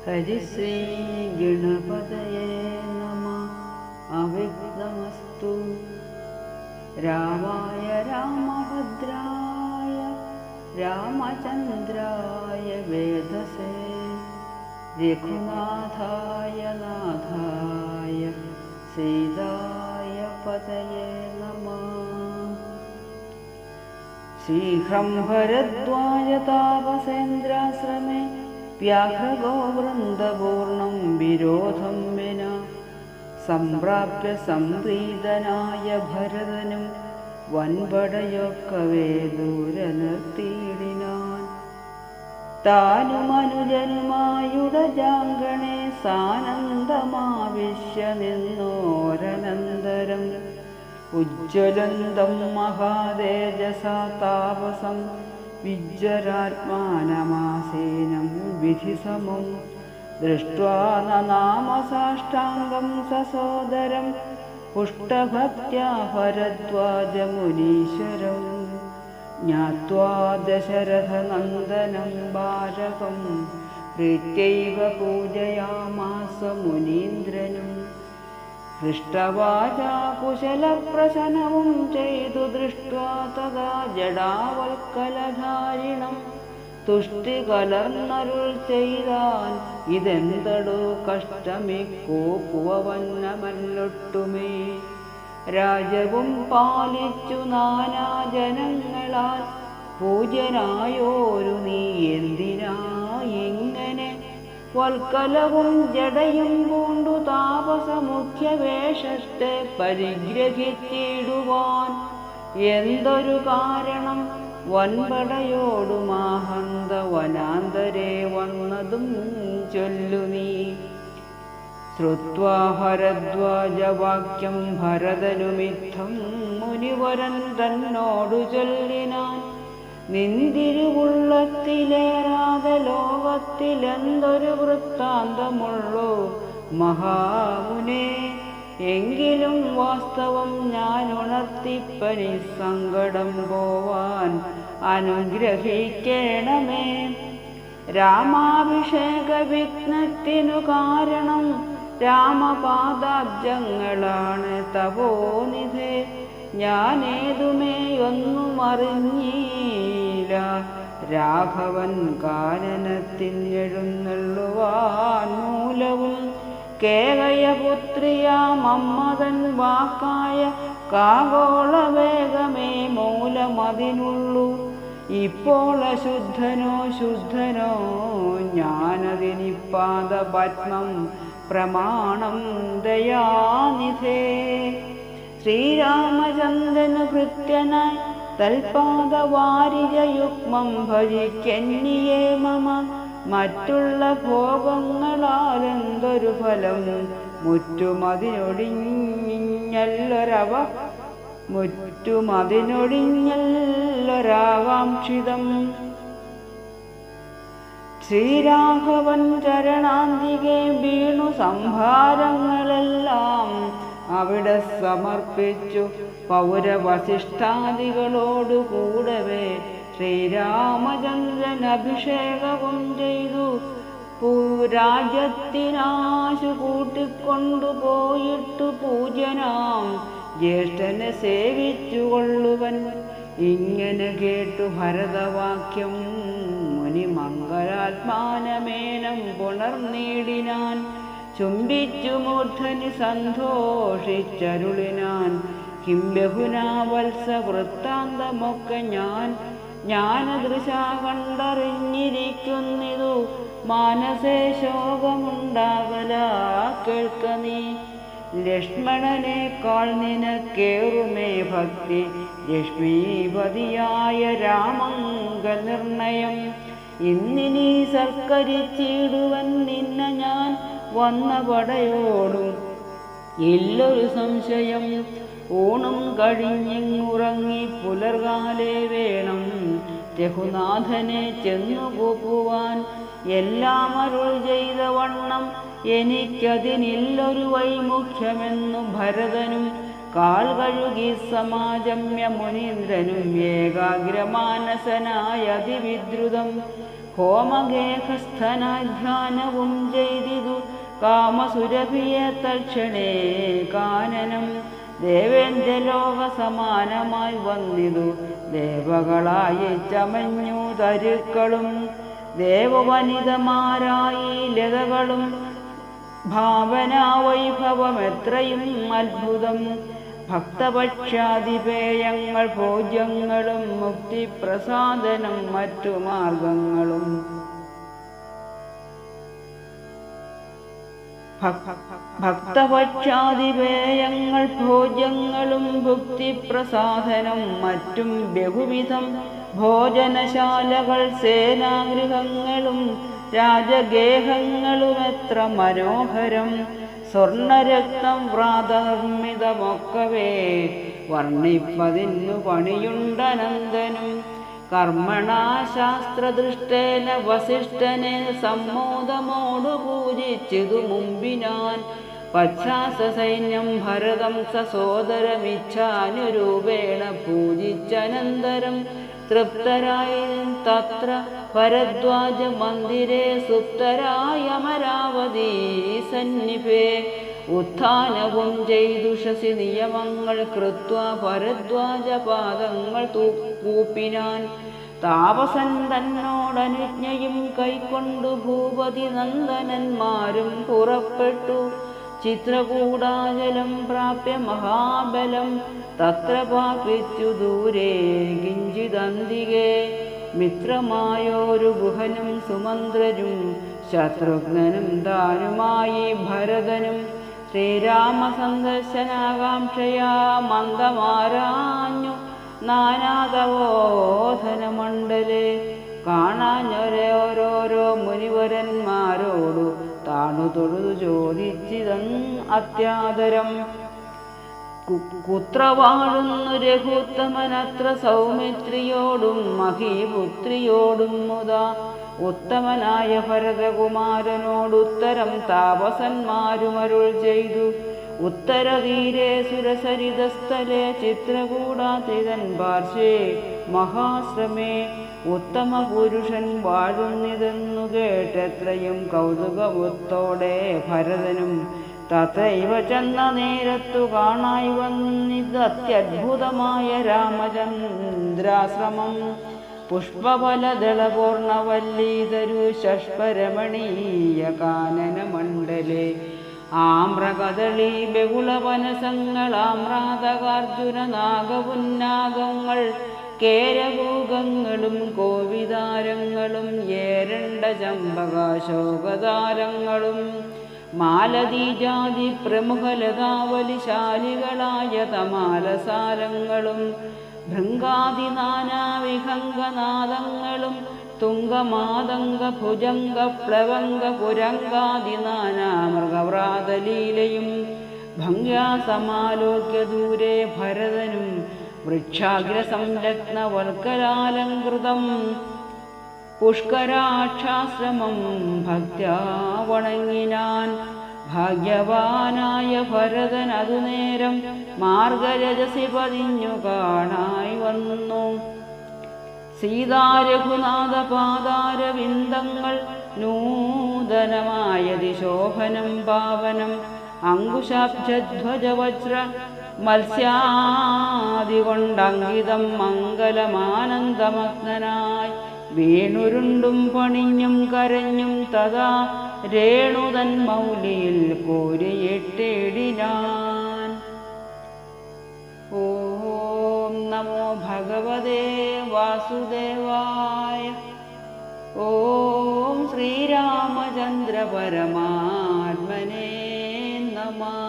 ഹരിശ്രീ ഗണപതയേ നമഃ. അവ്യക്തമസ്തു. രാമായ രാമഭദ്രായ രാമചന്ദ്രായ വേദസേ രഘുനാഥായ നാഥായ സീതായ പതയേ നമഃ. ശീഘ്രം ഭരദ്വാജ താപസേന്ദ്രാശ്രമേ വ്യാഘ്രഗോവൃന്ദപൂർണം വിരോധം വിനാ സംപ്രാപ്യ സംപ്രീതനായ ഭരതനും വൻപടയൊക്കവേ ദൂരെ നിർത്തിയിടിനാൻ. താനുമനുജനുമായുടജാങ്കണേ സാനന്ദമാവിശ്യ നിന്നോരനന്തരം ഉജ്ജ്വലന്തം മഹാതേജസാ താപസം വിജ്വരാത്മാനമാസീനം വിധിസമം ദൃഷ്ട്വാ നനാമസാഷ്ടാംഗം സസോദരം പുഷ്ടഭക്ത്യാ ഭരദ്വാജമുനീശ്വരം ജ്ഞാത്വാ ദശരഥനന്ദനം ബാലകം പ്രീത്യൈവ പൂജയാമാസ മുനീന്ദ്രനും. ഹൃഷ്ടവാചാ കുശലപ്രശനവും ചെയ്തു ദൃഷ്ട്വാ തഥാ ജടാവൽക്കലധാരിണം തുഷ്ടി കലർന്നരുൾ ചെയ്താൻ. ഇതെന്തടോ കഷ്ടമിക്കോപ്പുവന്നമല്ലൊട്ടുമേ. രാജവും പാലിച്ചു നാനാജനങ്ങളാൽ പൂജ്യനായോരു നീ എന്തിനായിങ്ങനെ വൽക്കലവും ജടയും പൂണ്ടു താപസമുഖ്യവേഷത്തെ പരിഗ്രഹിച്ചിടുവാൻ എന്തൊരു കാരണം? വൻപടയോടുമാഹന്ത വനാന്തരേ വന്നതും ചൊല്ലു നീ. ശ്രുത്വാ ഭരദ്വാജവാക്യം ഭരതനുമിത്തം മുനിവരൻ തന്നോടു ചൊല്ലിനാൻ. നിന്തിരുവുള്ളത്തിലേറാതെ ലോകത്തിലെന്തൊരു വൃത്താന്തമുള്ളൂ മഹാമുനേ. എങ്കിലും വാസ്തവം ഞാൻ ഉണർത്തിപ്പനി സങ്കടം പോവാൻ അനുഗ്രഹിക്കണമേ. രാമാഭിഷേക വിഘ്നത്തിനു കാരണം രാമപാദാബ്ജങ്ങളാണ് തപോനിധേ. ഞാനേതുമേ ഒന്നും അറിഞ്ഞീല. രാഘവൻ കാനനത്തിനെഴുന്നള്ളുവാൻ മൂലവും കേകയപുത്രിയാം മമ്മതൻ വാക്കായ കാഗോളവേഗമേ മൂലമതിനുള്ളൂ. ഇപ്പോൾ അശുദ്ധനോ ശുദ്ധനോ ഞാനതിനിപ്പാദപത്മം പ്രമാണം ദയാനിധേ. ശ്രീരാമചന്ദ്രനു ഭൃത്യനായി തൽപാദവാരിജയുഗ്മം ഭജിക്കന്യേ മമ. മറ്റുള്ള ഭോഗങ്ങളാലെന്തൊരു ഫലം മുറ്റുമതിനൊടിഞ്ഞല്ലൊരാകാംക്ഷിതം. ശ്രീരാഘവൻ ചരണാന്തികെ വീണു സംഭാരങ്ങളെല്ലാം അവിടെ സമർപ്പിച്ചു പൗരവസിഷ്ഠാദികളോടുകൂടവേ ശ്രീരാമചന്ദ്രൻ അഭിഷേകവും ചെയ്തു രാജ്യത്തിനാശു കൂട്ടിക്കൊണ്ടുപോയിട്ടു പൂജ്യനാം ജ്യേഷ്ഠനെ സേവിച്ചുകൊള്ളുവൻ. ഇങ്ങനെ കേട്ടു ഭരതവാക്യം മുനി മംഗളാത്മാനമേനം പുണർനീടിനാൻ. ചുംബിച്ചു മൂർധനി സന്തോഷിച്ചരുളിനാൻ. കിം ബഹുനാ വത്സ വൃത്താന്തമൊക്കെ ജ്ഞാനദൃശാ കണ്ടറിഞ്ഞിരിക്കുന്നിതു. മാനസേ ശോകമുണ്ടാകല കേൾക്ക നീ. ലക്ഷ്മണനേക്കാൾ നിനക്കേറുമേ ഭക്തി ലക്ഷ്മീപതിയായ രാമങ്കനിർണയം. ഇന്നിനീ സൽക്കരിച്ചിടുവൻ നിന്നെ ഞാൻ വന്ന പടയോടും ഇല്ലൊരു സംശയം. ഊണും കഴിഞ്ഞിങ്ങുറങ്ങി പുലർകാലേ വേണം രഘുനാഥനെ ചെന്നു കൂപ്പുവാൻ. എല്ലാം അരുൾ ചെയ്ത വണ്ണം എനിക്കതിനില്ലൊരു വൈമുഖ്യമെന്നു ഭരതനും കാൽ കഴുകി സമാജമ്യ മുനീന്ദ്രനും ഏകാഗ്രമാനസനായ അതിവിദ്രുതം ഹോമഗേഹസ്ഥനായി ധ്യാനവും ചെയ്തിതു കാമസുരഭിയെ തൽക്ഷണേ കാനനം ദേവേന്ദ്രലോക സമാനമായി വന്നിതു ദേവകളായി ചമഞ്ഞു തരുക്കളും ദേവവനിതമാരായി ലതകളും ഭാവനാവൈഭവമെത്രയും അത്ഭുതം ഭക്തപക്ഷാതിപേയങ്ങൾ ഭോജ്യങ്ങളും മുക്തിപ്രസാദനം മറ്റു മാർഗങ്ങളും ഭക്തപക്ഷാതിപേയങ്ങൾ ഭോജ്യങ്ങളും ഭുക്തിപ്രസാദനം മറ്റും ബഹുവിധം ഭോജനശാലകൾ സേനാഗൃഹങ്ങളും രാജഗേഹങ്ങളും എത്ര മനോഹരം സ്വർണരക്തം വ്രാതനിർമ്മിതമൊക്കവേ വർണ്ണിപ്പതിന്നു പണിയുണ്ടനന്ദനും കർമ്മണാ ശാസ്ത്രദൃഷ്ടേന വസിഷ്ഠനെ സമ്മോദമോടു പൂജിച്ചിതു മുമ്പിനാൻ പശ്ചാസൈന്യം ഭരതം സസോദരമിച്ഛാനുരൂപേണ പൂജിച്ചനന്തരം തൃപ്തരായി തത്ര ഭരദ്വാജ മന്ദിരേ സുപ്തരായ അമരാവതി സന്നിഭേ ഉത്ഥാനവും ചെയ്തുഷസി നിയമങ്ങൾ കൃത്വാ ഭരദ്വാജ പാദങ്ങൾ കൂപ്പിനാൻ താപസൻ തന്നോടനുജ്ഞയും കൈക്കൊണ്ടു ഭൂപതി നന്ദനന്മാരും പുറപ്പെട്ടു ചിത്രകൂടാചലം പ്രാപ്യ മഹാബലം തത്ര പാപിച്ചു ദൂരെ കിഞ്ചിദന്തികേ മിത്രമായോരു ഗുഹനും സുമന്ത്രരും ശത്രുഘ്നനും താനുമായി ഭരതനും ശ്രീരാമ സന്ദർശനാകാംക്ഷയാ മന്ദമാരാഞ്ഞു നാനാതവോധനമണ്ഡലേ കാണാഞ്ഞൊരോരോരോ മുനിവരന്മാരോടു താണു തൊഴുതു ചോദിച്ചിതൻ അത്യാദരം കുത്ര വാഴുന്നു രഘുത്തമനത്ര സൗമിത്രിയോടും മഹീപുത്രിയോടും മുതാ ഉത്തമനായ ഭരതകുമാരനോടുത്തരം താപസന്മാരുമരുൾ ചെയ്തു ഉത്തരതീരെ സുരസരിതസ്ഥലെ ചിത്രകൂടാതിതൻ പാർശ്വേ മഹാശ്രമേ ഉത്തമ പുരുഷൻ വാഴുന്നിതെന്നു കേട്ടെത്രയും കൗതുകവത്തോടെ ഭരതനും തത്രൈവ ചെന്ന നേരത്തു കാണായി വന്നിതത്യദ്ഭുതമായ രാമചന്ദ്രാശ്രമം പുഷ്പഫലദളപൂർണവല്ലീതരു ഷഷ്പരമണീയ കാനനമണ്ഡലേ ആമ്രകദളി ബഹുളവനസങ്ങളാമ്രാതകാർജുന നാഗപുന്നാഗങ്ങൾ കേരഭൂഗങ്ങളും കോവിതാരങ്ങളും ഏരണ്ട ചമ്പകാശോകതാരങ്ങളും മാലതീജാതി പ്രമുഖലതാവലിശാലികളായ തമാലസാരങ്ങളും ഭൃംഗാദിനാനാവിഹംഗനാദങ്ങളും തുംഗമാതംഗ ഭുജംഗ പ്ലവംഗ പുരംഗാദിനാനാമൃഗവ്രാതലീലയും ഭംഗ്യാ സമാലോക്യ ദൂരെ ഭരതനും വൃക്ഷാഗ്രസംരത്നവൽക്കരാലങ്കൃതം പുഷ്കരാക്ഷാശ്രമം ഭക്ത്യാ വണങ്ങിനാൻ ഭാഗ്യവാനായ ഭരതൻ അതുനേരം മാർഗരജസി പതിഞ്ഞു കാണായി വന്നു സീതാരഘുനാഥ പാദാരവിന്ദങ്ങൾ നൂതനമായതി ശോഭനം പാവനം അങ്കുശാബ്ജധ്വജവജ്ര മത്സ്യാദികൊണ്ടങ്കിതം മംഗലമാനന്ദമഗ്നനായി വീണുരുണ്ടും പണിഞ്ഞും കരഞ്ഞും തഥാ രേണുതൻ മൗലിയിൽ കോരിയിട്ടിടിനാൻ. ഓം നമോ ഭഗവതേ വാസുദേവായ. ഓം ശ്രീരാമചന്ദ്ര പരമാത്മനേ നമഃ.